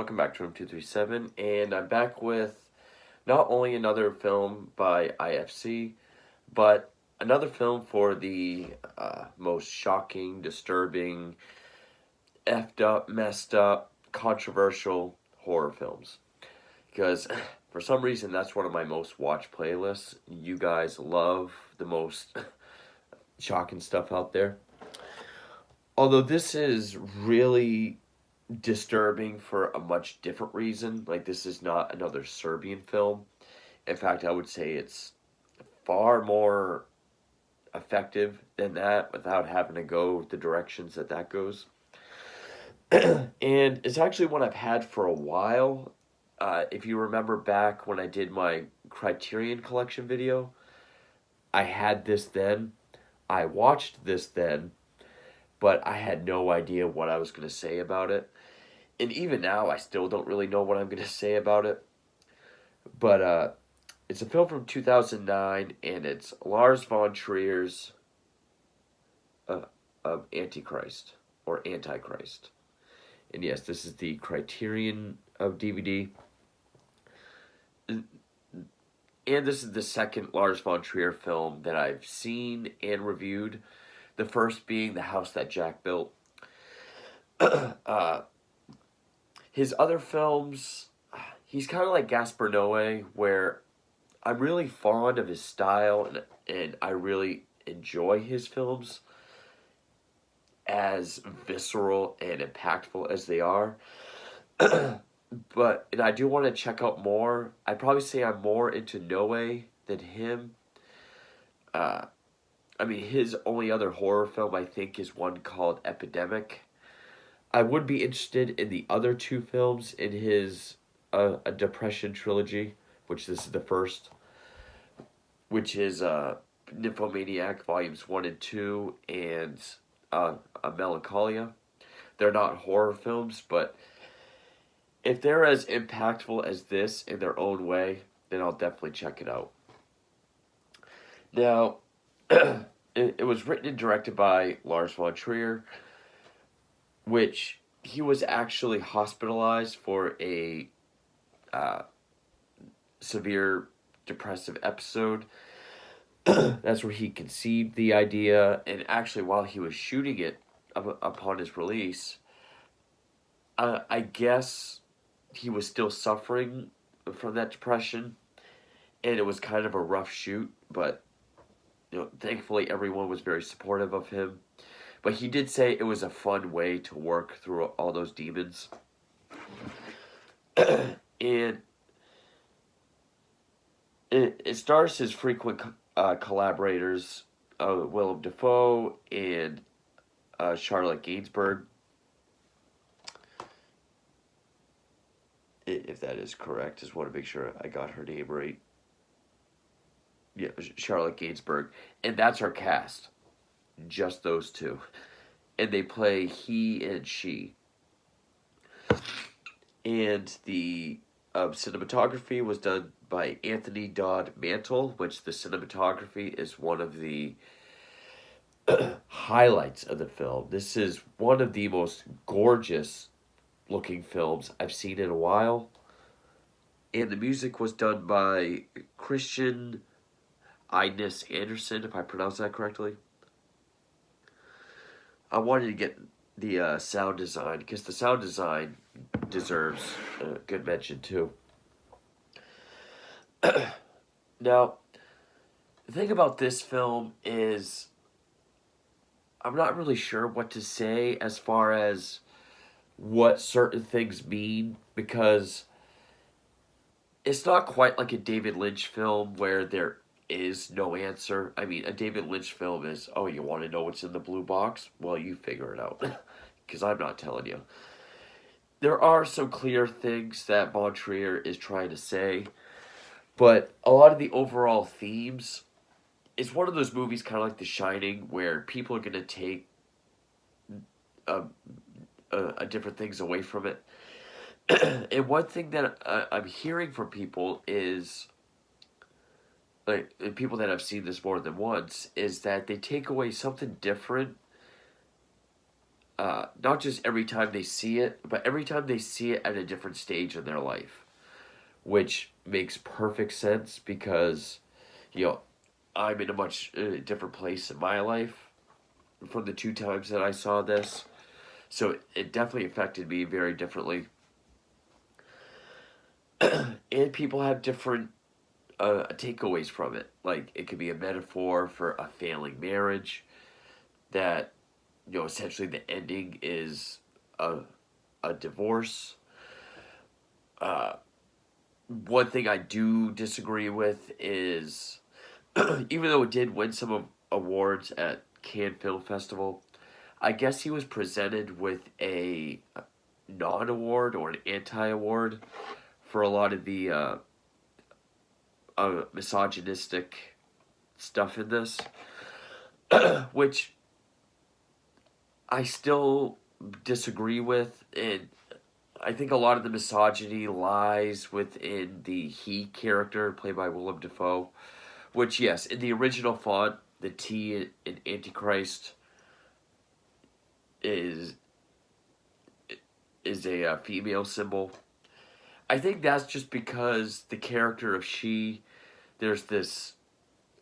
welcome back to Room 237, and I'm back with not only another film by IFC, but another film for the most shocking, disturbing, effed up, messed up, controversial horror films. Because for some reason, that's one of my most watched playlists. You guys love the most shocking stuff out there. Although this is really disturbing for a much different reason. Like, this is not another Serbian film. In fact, I would say it's far more effective than that without having to go the directions that goes. And it's actually one I've had for a while. If you remember back when I did my Criterion Collection video, I had this then. I watched this then, but I had no idea what I was going to say about it. And even now, I still don't really know what I'm going to say about it. But it's a film from 2009, and it's Lars von Trier's of Antichrist, or Antichrist. And yes, this is the Criterion of DVD. And this is the second Lars von Trier film that I've seen and reviewed. The first being The House That Jack Built. His other films, he's kind of like Gaspar Noé, where I'm really fond of his style, and I really enjoy his films, as visceral and impactful as they are. And I do want to check out more. I'd probably say I'm more into Noé than him. His only other horror film, I think, is one called Epidemic. I would be interested in the other two films in his a Depression trilogy, which this is the first, which is Nymphomaniac Volumes 1 and 2 and a Melancholia. They're not horror films, but if they're as impactful as this in their own way, then I'll definitely check it out. Now, it was written and directed by Lars von Trier, which he was actually hospitalized for a severe depressive episode. That's where he conceived the idea, and actually while he was shooting it upon his release, I guess he was still suffering from that depression, and it was kind of a rough shoot, but thankfully everyone was very supportive of him. But he did say it was a fun way to work through all those demons. And it stars his frequent collaborators, Willem Dafoe and Charlotte Gainsbourg. If that is correct, just want to make sure I got her name right. Yeah, Charlotte Gainsbourg. And that's our cast. Just those two. And they play he and she. And the cinematography was done by Anthony Dodd Mantle, which the cinematography is one of the highlights of the film. This is one of the most gorgeous looking films I've seen in a while. And the music was done by Christian Ines Anderson, if I pronounce that correctly. I wanted to get the sound design, because the sound design deserves a good mention too. Now, the thing about this film is I'm not really sure what to say as far as what certain things mean, because it's not quite like a David Lynch film where there is no answer. I mean, a David Lynch film is, oh, you want to know what's in the blue box? Well, you figure it out, because I'm not telling you. There are some clear things that von Trier is trying to say, but a lot of the overall themes, it's one of those movies kind of like The Shining, where people are going to take different things away from it. And one thing that I'm hearing from people is, like, people that have seen this more than once, is that they take away something different not just every time they see it, but every time they see it at a different stage in their life, which makes perfect sense because, you know, I'm in a much different place in my life from the two times that I saw this. So it definitely affected me very differently. And people have different takeaways from it. Like, it could be a metaphor for a failing marriage that, you know, essentially the ending is a, a divorce. Uh, One thing I do disagree with is, even though it did win some awards at Cannes Film Festival, I guess he was presented with a non-award or an anti-award for a lot of the misogynistic stuff in this, which I still disagree with, and I think a lot of the misogyny lies within the he character played by Willem Dafoe, which, yes, in the original font, the T in Antichrist is a female symbol. I think that's just because the character of she, there's this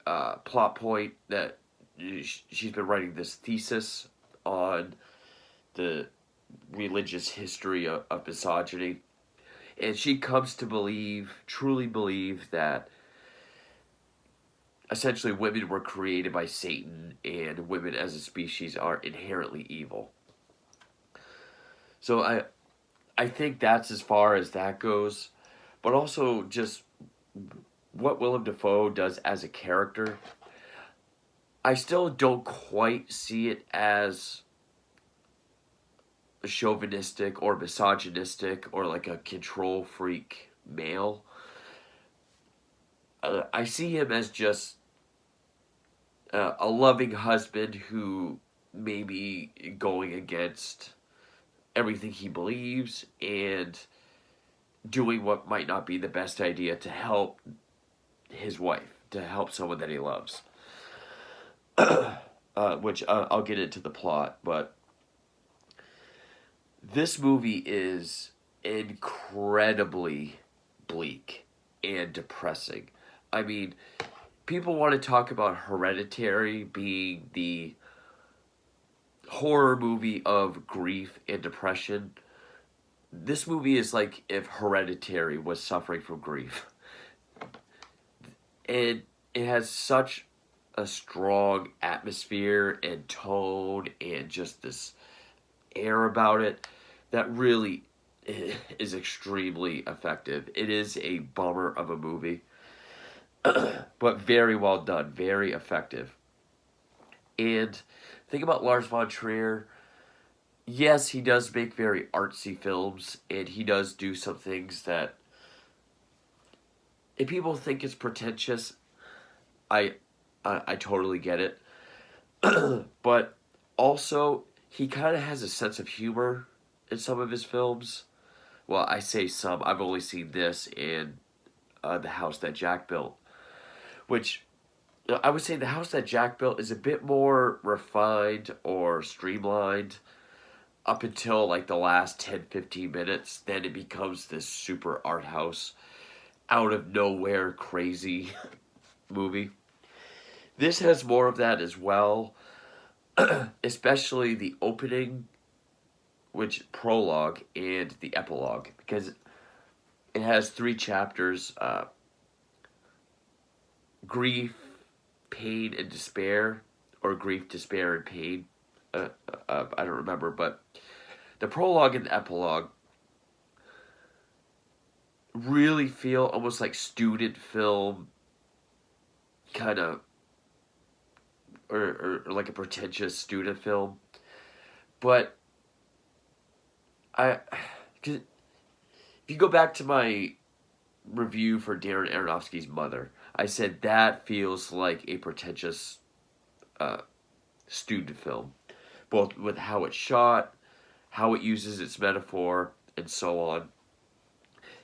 plot point that she's been writing this thesis on the religious history of misogyny. And she comes to believe, truly believe, that essentially women were created by Satan and women as a species are inherently evil. So I think that's as far as that goes. But also just what Willem Dafoe does as a character, I still don't quite see it as chauvinistic or misogynistic or like a control freak male. I see him as just a loving husband who may be going against everything he believes and doing what might not be the best idea to help his wife, to help someone that he loves. Which I'll get into the plot, but this movie is incredibly bleak and depressing. I mean, people want to talk about Hereditary being the horror movie of grief and depression. This movie is like if Hereditary was suffering from grief. And it has such a strong atmosphere and tone and just this air about it that really is extremely effective. It is a bummer of a movie, but very well done, very effective. And think about Lars von Trier. Yes, he does make very artsy films, and he does do some things that, if people think it's pretentious, I I totally get it. But also, he kind of has a sense of humor in some of his films. Well, I say some. I've only seen this and The House That Jack Built, which I would say The House That Jack Built is a bit more refined or streamlined up until like the last 10-15 minutes. Then it becomes this super art house, out of nowhere crazy movie. This has more of that as well, especially the opening, which prologue, and the epilogue, because it has three chapters: grief, pain, and despair, or grief, despair, and pain. I don't remember, but the prologue and the epilogue really feel almost like student film, kind of, or like a pretentious student film. But if you go back to my review for Darren Aronofsky's Mother, I said that feels like a pretentious student film, both with how it's shot, how it uses its metaphor, and so on.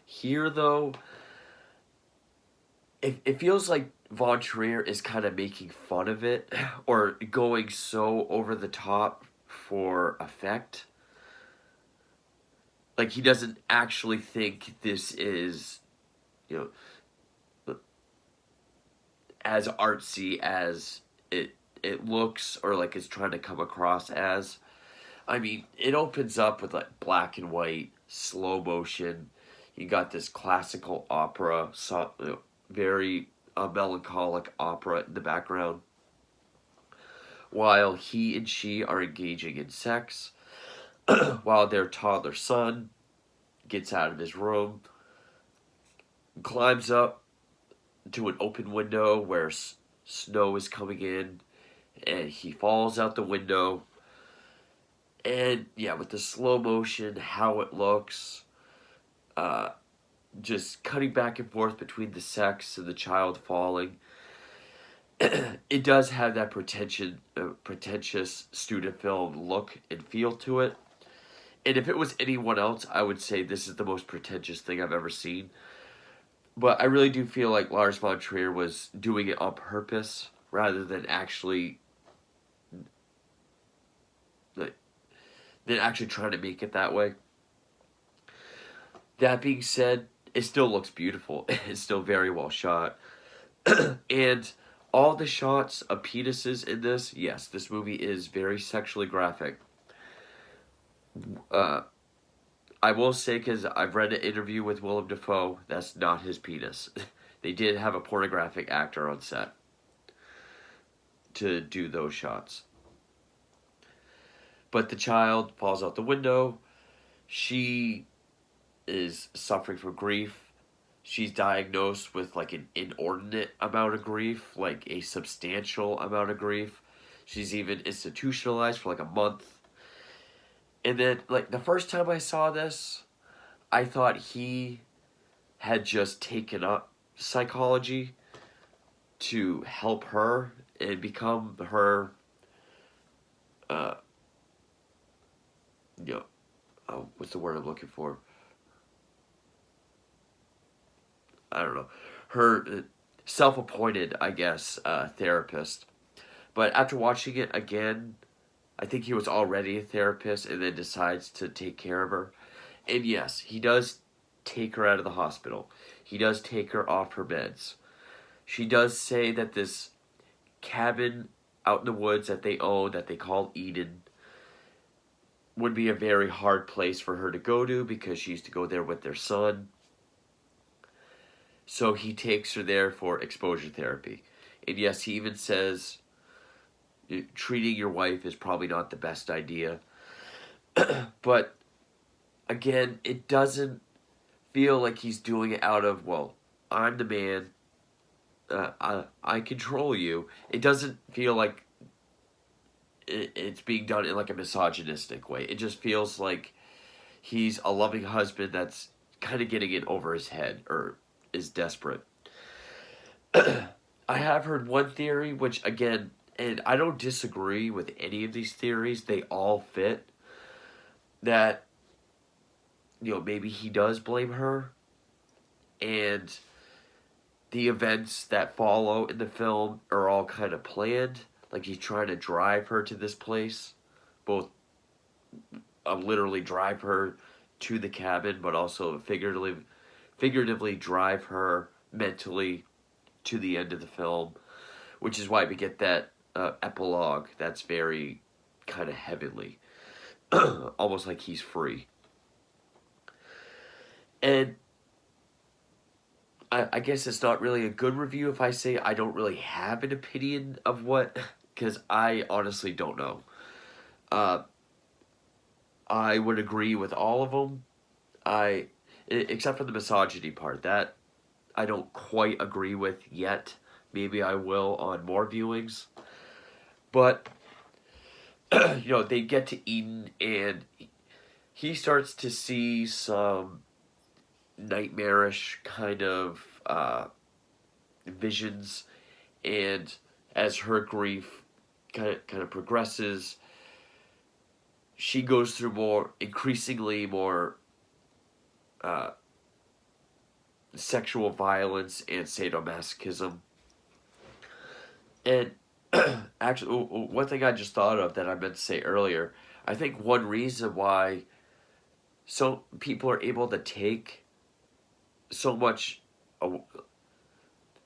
Here, though, it feels like Von Trier is kind of making fun of it, or going so over the top for effect. Like, he doesn't actually think this is, you know, as artsy as it looks, or like it's trying to come across as. I mean, it opens up with like black and white, slow motion. You got this classical opera, so, very melancholic opera in the background, while he and she are engaging in sex, while their toddler son gets out of his room, climbs up to an open window where snow is coming in, and he falls out the window. And yeah, with the slow motion, how it looks, uh, just cutting back and forth between the sex and the child falling, it does have that pretentious student film look and feel to it. And if it was anyone else, I would say this is the most pretentious thing I've ever seen. But I really do feel like Lars von Trier was doing it on purpose rather than actually trying to make it that way. That being said, it still looks beautiful. It's still very well shot. And all the shots of penises in this, yes, this movie is very sexually graphic. I will say, because I've read an interview with Willem Dafoe, that's not his penis. They did have a pornographic actor on set to do those shots. But the child falls out the window. She is suffering from grief. She's diagnosed with like an inordinate amount of grief, like a substantial amount of grief. She's even institutionalized for like a month. And then, like, the first time I saw this, I thought he had just taken up psychology to help her and become her, uh, what's the word I'm looking for? I don't know. Her self-appointed, I guess, therapist. But after watching it again, I think he was already a therapist and then decides to take care of her. And yes, he does take her out of the hospital. He does take her off her meds. She does say that this cabin out in the woods that they own, that they call Eden, would be a very hard place for her to go to because she used to go there with their son. So he takes her there for exposure therapy. And yes, he even says treating your wife is probably not the best idea. But again, it doesn't feel like he's doing it out of, well, I'm the man, I control you. It doesn't feel like it's being done in like a misogynistic way. It just feels like he's a loving husband that's kind of getting it over his head, or is desperate. I have heard one theory, which again, and I don't disagree with any of these theories, they all fit, that, maybe he does blame her, and the events that follow in the film are all kind of planned. Like, he's trying to drive her to this place, both literally drive her to the cabin, but also figuratively drive her mentally to the end of the film, which is why we get that epilogue that's very kind of heavenly, almost like he's free. And I guess it's not really a good review if I say I don't really have an opinion of what, because I honestly don't know. I would agree with all of them. Except for the misogyny part, that I don't quite agree with yet. Maybe I will on more viewings. But, they get to Eden, and he starts to see some nightmarish kind of visions, and as her grief kind of progresses, she goes through increasingly more sexual violence and sadomasochism. And actually, one thing I just thought of that I meant to say earlier, I think one reason why so people are able to take so much, uh,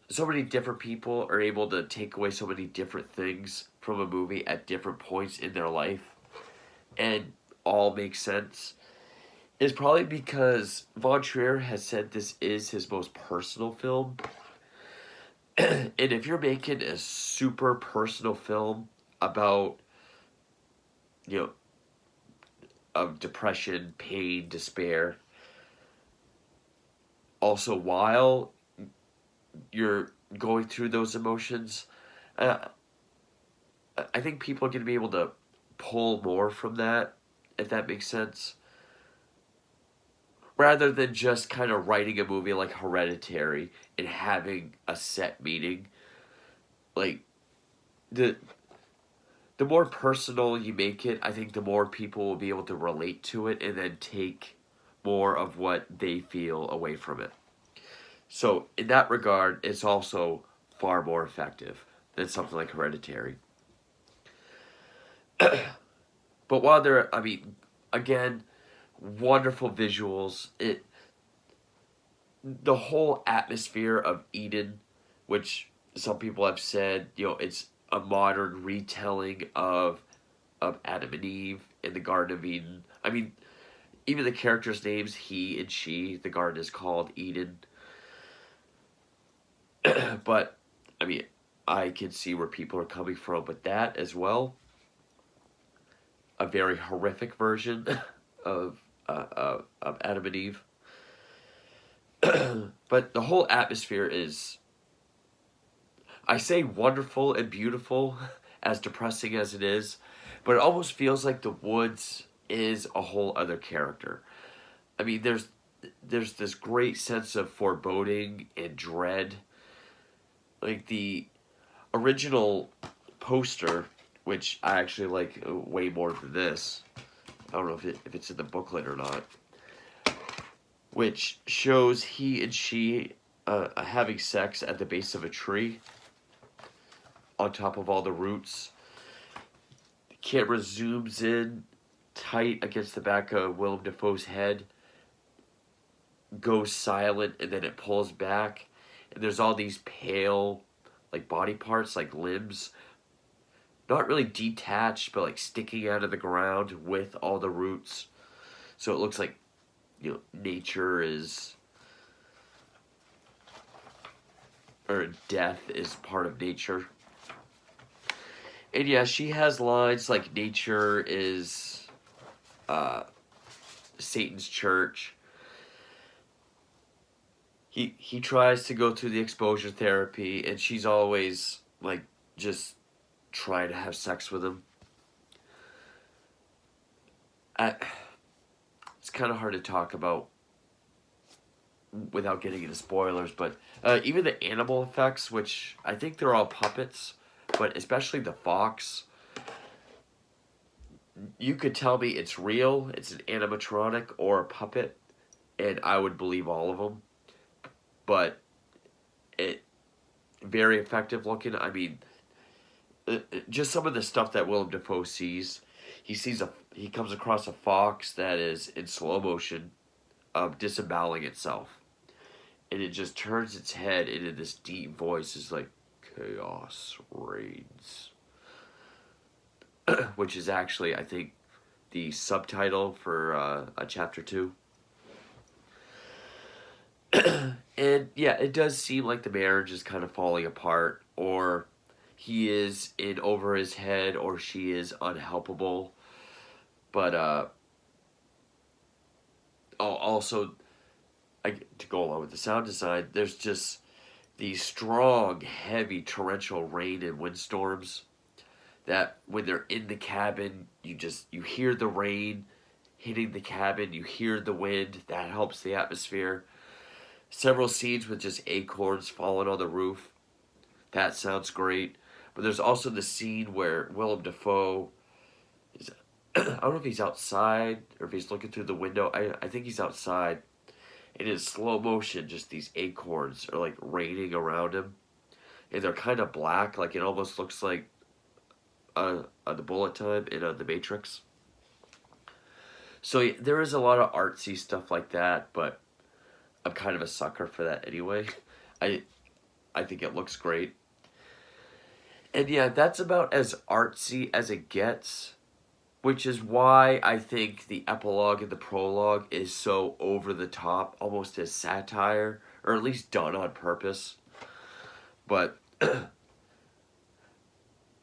so many different people are able to take away so many different things from a movie at different points in their life and all make sense is probably because Von Trier has said this is his most personal film. And if you're making a super personal film about, you know, of depression, pain, despair, also while you're going through those emotions, uh, I think people are going to be able to pull more from that, if that makes sense. Rather than just kind of writing a movie like Hereditary and having a set meaning. Like, the the more personal you make it, I think the more people will be able to relate to it and then take more of what they feel away from it. So, in that regard, it's also far more effective than something like Hereditary. But while there, I mean, again, wonderful visuals. The whole atmosphere of Eden, which some people have said, it's a modern retelling of Adam and Eve in the Garden of Eden. I mean, even the characters' names, he and she, the garden is called Eden. But I mean, I can see where people are coming from with that as well. A very horrific version of of Adam and Eve. But the whole atmosphere is, I say wonderful and beautiful, as depressing as it is, but it almost feels like the woods is a whole other character. I mean, there's this great sense of foreboding and dread. Like the original poster, which I actually like way more than this. I don't know if it's in the booklet or not. Which shows he and she having sex at the base of a tree on top of all the roots. The camera zooms in tight against the back of Willem Dafoe's head, goes silent, and then it pulls back. And there's all these pale, like body parts, like limbs, not really detached, but like sticking out of the ground with all the roots. So it looks like, nature is, or death is part of nature. And yeah, she has lines like nature is Satan's church. He tries to go through the exposure therapy, and she's always like just trying to have sex with him. It's kind of hard to talk about without getting into spoilers, but even the animal effects, which I think they're all puppets, but especially the fox, you could tell me it's real, it's an animatronic or a puppet, and I would believe all of them. But it very effective looking. I mean, just some of the stuff that Willem Dafoe sees. He comes across a fox that is in slow motion, disemboweling itself, and it just turns its head into this deep voice. It's like chaos reigns, which is actually, I think, the subtitle for a chapter 2. And yeah, it does seem like the marriage is kind of falling apart, or he is in over his head, or she is unhelpable. But also, to go along with the sound design, there's just these strong, heavy torrential rain and windstorms that when they're in the cabin, you hear the rain hitting the cabin, you hear the wind, that helps the atmosphere. Several scenes with just acorns falling on the roof, that sounds great. But there's also the scene where Willem Dafoe is, I don't know if he's outside or if he's looking through the window. I think he's outside. And in slow motion, just these acorns are like raining around him. And they're kind of black, like it almost looks like the bullet time in The Matrix. So yeah, there is a lot of artsy stuff like that, but I'm kind of a sucker for that anyway. I I think it looks great. And yeah, that's about as artsy as it gets, which is why I think the epilogue and the prologue is so over the top, almost as satire, or at least done on purpose. But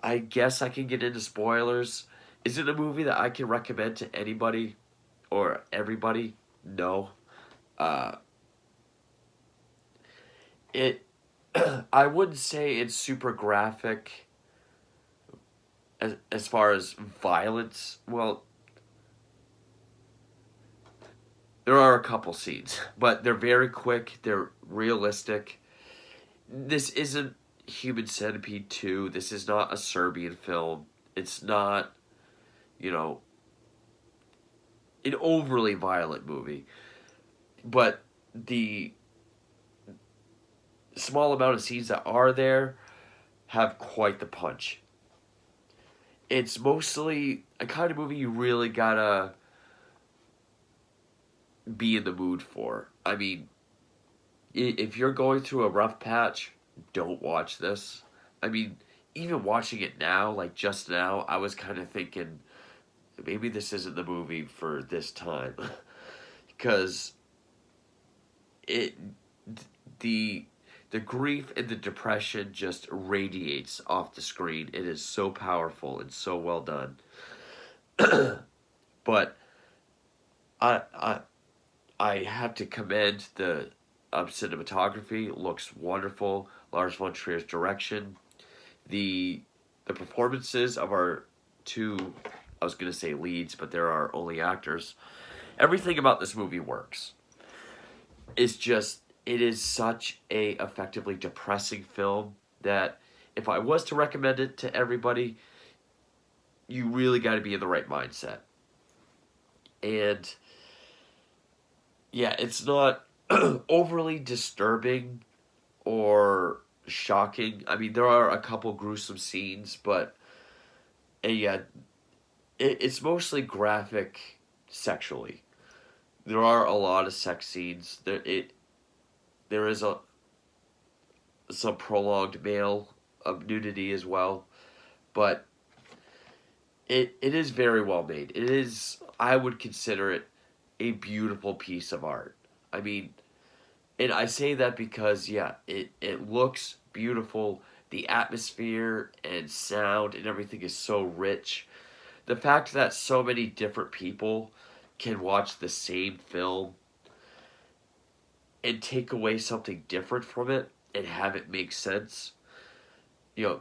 I guess I can get into spoilers. Is it a movie that I can recommend to anybody or everybody? No. Uh, it. I wouldn't say it's super graphic as far as violence. Well, there are a couple scenes, but they're very quick. They're realistic. This isn't Human Centipede 2. This is not a Serbian film. It's not, you know, an overly violent movie. But the small amount of scenes that are there have quite the punch. It's mostly a kind of movie you really gotta be in the mood for. I mean, if you're going through a rough patch, don't watch this. I mean, even watching it now, like just now, I was kind of thinking maybe this isn't the movie for this time, because it the the grief and the depression just radiates off the screen. It is so powerful and so well done. But I I I have to commend the cinematography. It looks wonderful. Lars von Trier's direction, the the performances of our two, I was gonna say leads, but there are only actors. Everything about this movie works. It's just it is such a effectively depressing film that if I was to recommend it to everybody, you really got to be in the right mindset. And yeah, it's not overly disturbing or shocking. I mean, there are a couple gruesome scenes, but yeah, it's mostly graphic sexually. There are a lot of sex scenes. There is a some prolonged male nudity as well, but it is very well made. It is, I would consider it a beautiful piece of art. I mean, and I say that because yeah, it looks beautiful. The atmosphere and sound and everything is so rich. The fact that so many different people can watch the same film and take away something different from it and have it make sense,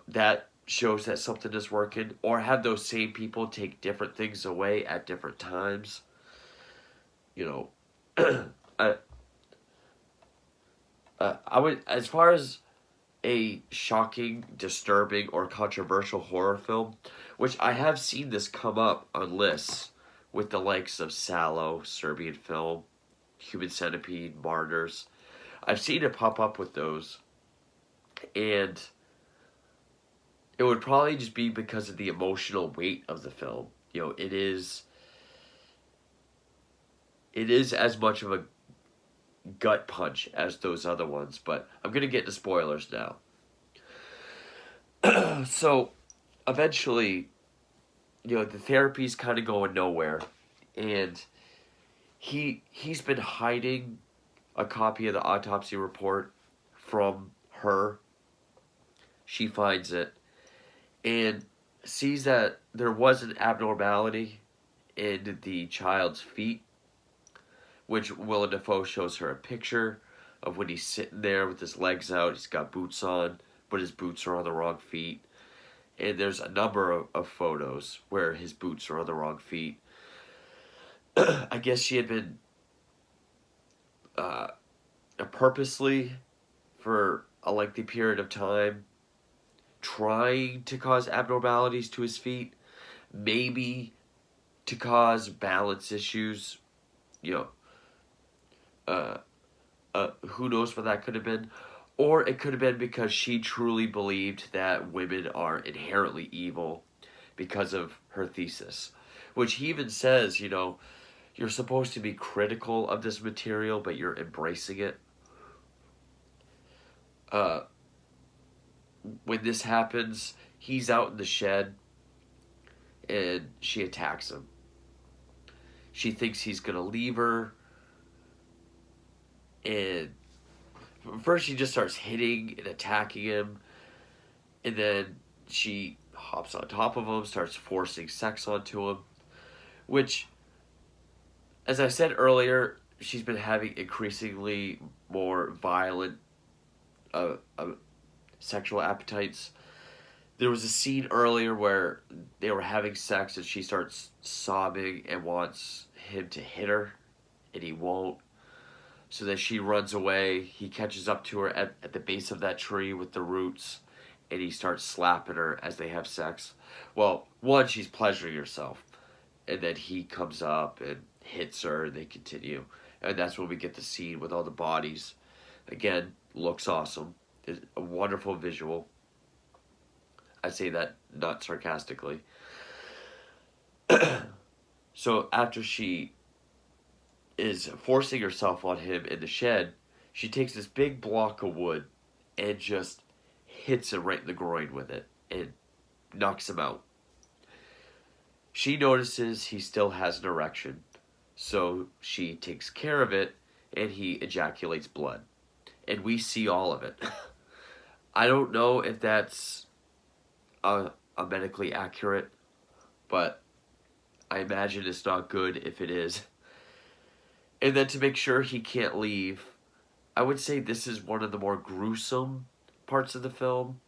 that shows that something is working. Or have those same people take different things away at different times. You know, I, I would, as far as a shocking, disturbing, or controversial horror film, which I have seen this come up on lists with the likes of Sallow, Serbian film, Human Centipede, Martyrs. I've seen it pop up with those, and it would probably just be because of the emotional weight of the film. It is as much of a gut punch as those other ones, but I'm gonna get to spoilers now. So, eventually, the therapy's kind of going nowhere, and he's been hiding a copy of the autopsy report from her. She finds it and sees that there was an abnormality in the child's feet, which Willem Dafoe shows her a picture of when he's sitting there with his legs out. He's got boots on, but his boots are on the wrong feet. And there's a number of photos where his boots are on the wrong feet. I guess she had been uh, purposely, for a lengthy period of time, trying to cause abnormalities to his feet, maybe to cause balance issues. You know, who knows what that could have been. Or it could have been because she truly believed that women are inherently evil because of her thesis. Which he even says, you're supposed to be critical of this material, but you're embracing it. Uh, when this happens, he's out in the shed and she attacks him. She thinks he's gonna leave her, and first she just starts hitting and attacking him, and then she hops on top of him, starts forcing sex onto him, which, as I said earlier, she's been having increasingly more violent uh, uh, sexual appetites. There was a scene earlier where they were having sex and she starts sobbing and wants him to hit her, and he won't. So then she runs away. He catches up to her at the base of that tree with the roots, and he starts slapping her as they have sex. Well, one, she's pleasuring herself, and then he comes up and hits her, and they continue. And that's when we get the scene with all the bodies. Again, looks awesome. It's a wonderful visual. I say that not sarcastically. So after she is forcing herself on him in the shed, she takes this big block of wood and just hits him right in the groin with it and knocks him out. She notices he still has an erection, so she takes care of it and he ejaculates blood. And we see all of it. I don't know if that's a medically accurate, but I imagine it's not good if it is. And then to make sure he can't leave, I would say this is one of the more gruesome parts of the film.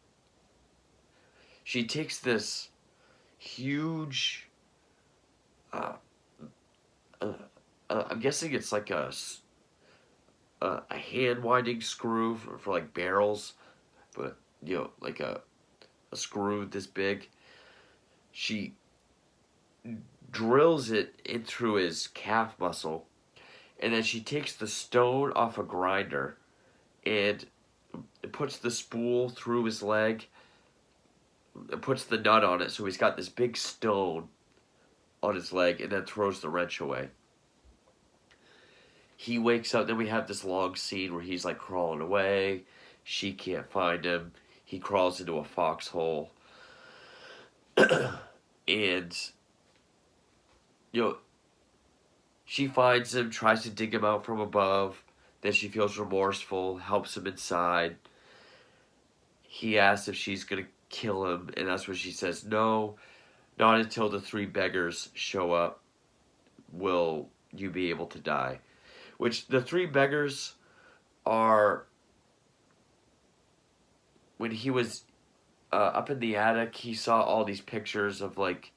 She takes this huge, uh, I'm guessing it's like a hand winding screw for like barrels, but like a screw this big. She drills it in through his calf muscle, and then she takes the stone off a grinder and puts the spool through his leg, puts the nut on it, so he's got this big stone on his leg, and then throws the wrench away. He wakes up, then we have this long scene where he's like crawling away. She can't find him. He crawls into a foxhole. And, she finds him, tries to dig him out from above. Then she feels remorseful, helps him inside. He asks if she's going to kill him, and that's when she says, no, not until the three beggars show up will you be able to die. Which, the three beggars are, when he was up in the attic, he saw all these pictures of like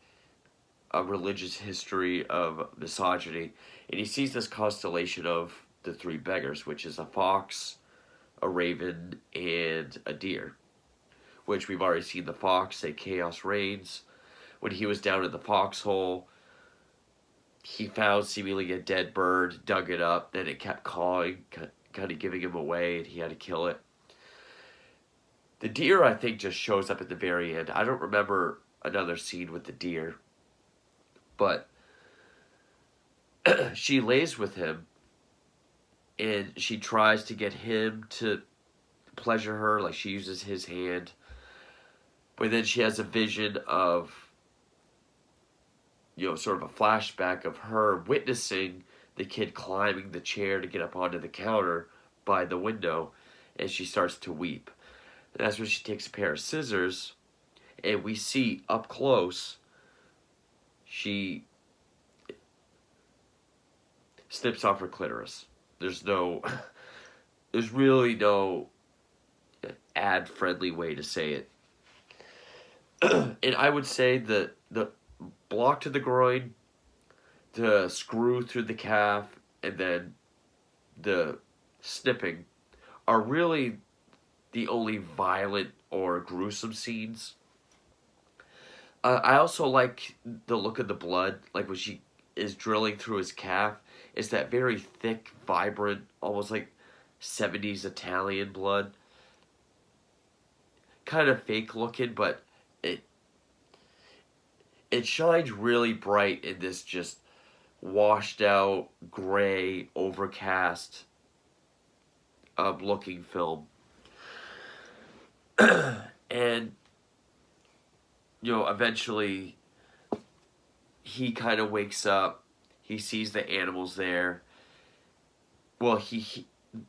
a religious history of misogyny, and he sees this constellation of the three beggars, which is a fox, a raven, and a deer. Which we've already seen the fox say chaos reigns. When he was down in the foxhole, he found seemingly a dead bird, dug it up, then it kept cawing, kind of giving him away, and he had to kill it. The deer, I think, just shows up at the very end. I don't remember another scene with the deer. But she lays with him, and she tries to get him to pleasure her, like she uses his hand. But then she has a vision of, sort of a flashback of her witnessing the kid climbing the chair to get up onto the counter by the window, and she starts to weep. And that's when she takes a pair of scissors, and we see up close, she snips off her clitoris. There's really no ad-friendly way to say it. And I would say that the block to the groin, the screw through the calf, and then the snipping are really the only violent or gruesome scenes. I also like the look of the blood, like when she is drilling through his calf. It's that very thick, vibrant, almost like 70s Italian blood. Kind of fake looking, but it shines really bright in this just washed out, gray, overcast looking film. And, eventually he kind of wakes up. He sees the animals there. Well,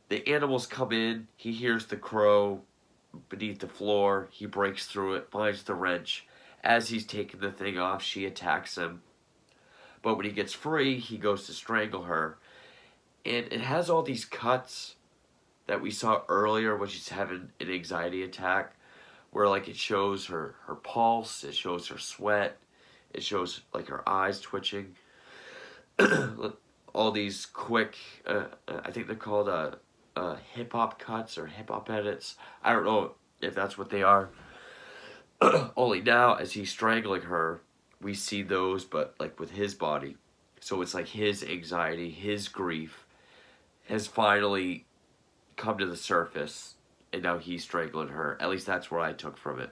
the animals come in. He hears the crow beneath the floor. He breaks through it, finds the wrench. As he's taking the thing off, she attacks him. But when he gets free, he goes to strangle her. And it has all these cuts that we saw earlier when she's having an anxiety attack, where like it shows her pulse, it shows her sweat, it shows like her eyes twitching. All these quick, I think they're called hip hop cuts or hip hop edits. I don't know if that's what they are. Only now, as he's strangling her, we see those, but like with his body. So it's like his anxiety, his grief has finally come to the surface, and now he's strangling her. At least that's what I took from it.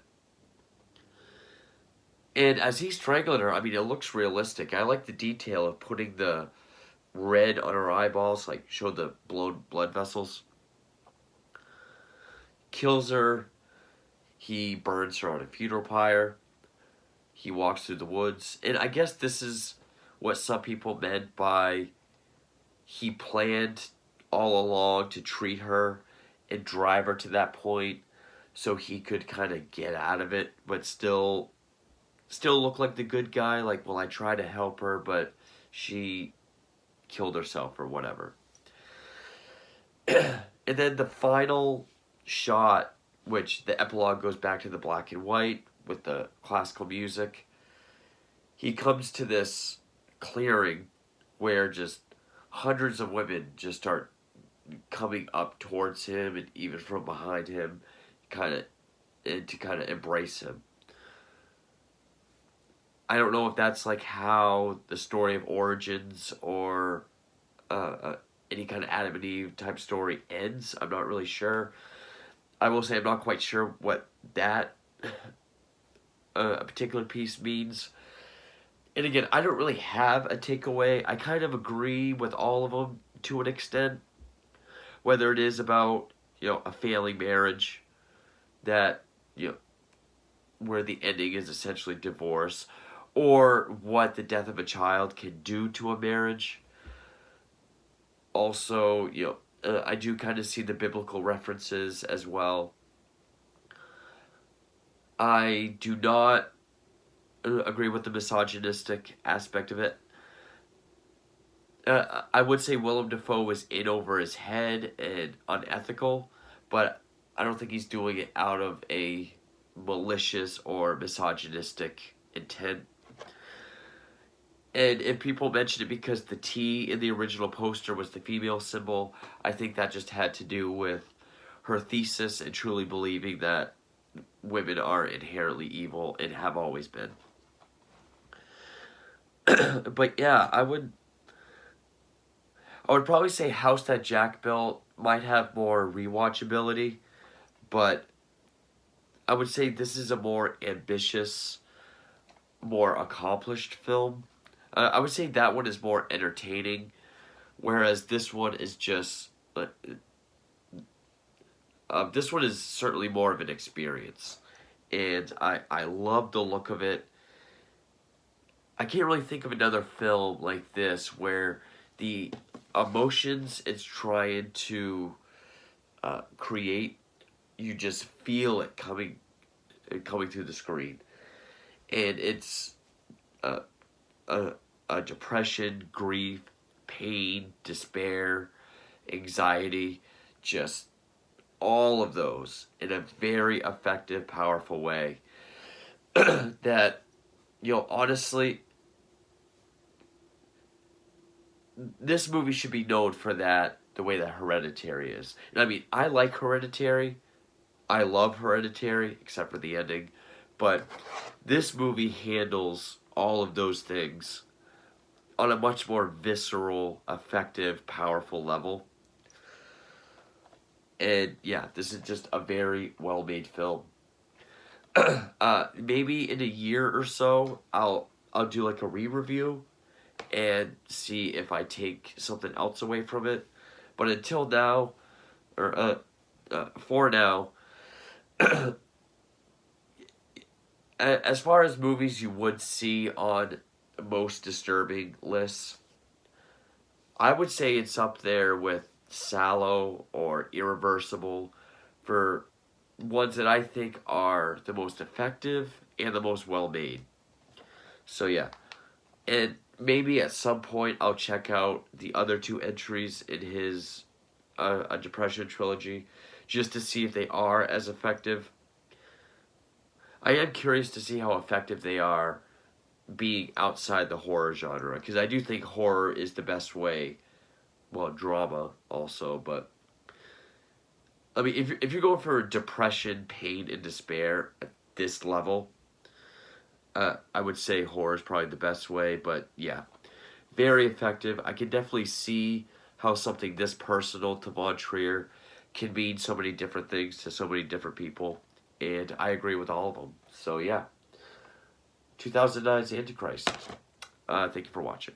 And as he's strangling her, I mean, it looks realistic. I like the detail of putting the red on her eyeballs, like show the blown blood vessels. Kills her. He burns her on a funeral pyre. He walks through the woods. And I guess this is what some people meant by he planned all along to treat her and drive her to that point so he could kind of get out of it, but still look like the good guy. Like, well, I tried to help her, but she killed herself or whatever. And then the final shot, which the epilogue goes back to the black and white with the classical music. He comes to this clearing where just hundreds of women just start coming up towards him and even from behind him, to kind of embrace him. I don't know if that's like how the story of origins or any kind of Adam and Eve type story ends. I'm not really sure. I will say I'm not quite sure what that a particular piece means. And again, I don't really have a takeaway. I kind of agree with all of them to an extent. Whether it is about, a failing marriage that, where the ending is essentially divorce, or what the death of a child can do to a marriage. Also, I do kind of see the biblical references as well. I do not agree with the misogynistic aspect of it. I would say Willem Dafoe was in over his head and unethical, but I don't think he's doing it out of a malicious or misogynistic intent. And if people mention it because the T in the original poster was the female symbol, I think that just had to do with her thesis and truly believing that women are inherently evil and have always been. But yeah, I would probably say House That Jack Built might have more rewatchability, but I would say this is a more ambitious, more accomplished film. I would say that one is more entertaining, whereas this one is just... this one is certainly more of an experience, and I love the look of it. I can't really think of another film like this where the emotions it's trying to create, you just feel it coming through the screen, and it's a depression, grief, pain, despair, anxiety, just all of those in a very effective, powerful way. That, honestly, this movie should be known for that, the way that Hereditary is. And I mean, I like Hereditary. I love Hereditary, except for the ending. But this movie handles all of those things on a much more visceral, effective, powerful level. And yeah, this is just a very well-made film. Maybe in a year or so, I'll do like a re-review and see if I take something else away from it. But until now, or for now, as far as movies you would see on most disturbing lists, I would say it's up there with Sallow or Irreversible for ones that I think are the most effective and the most well made. So yeah, and maybe at some point I'll check out the other two entries in his a Depression trilogy just to see if they are as effective. I am curious to see how effective they are being outside the horror genre because I do think horror is the best way. Well, drama also, but I mean, if you're going for depression, pain, and despair at this level, I would say horror is probably the best way. But yeah, very effective. I can definitely see how something this personal to Von Trier can mean so many different things to so many different people, and I agree with all of them. So yeah, 2009's Antichrist. Thank you for watching.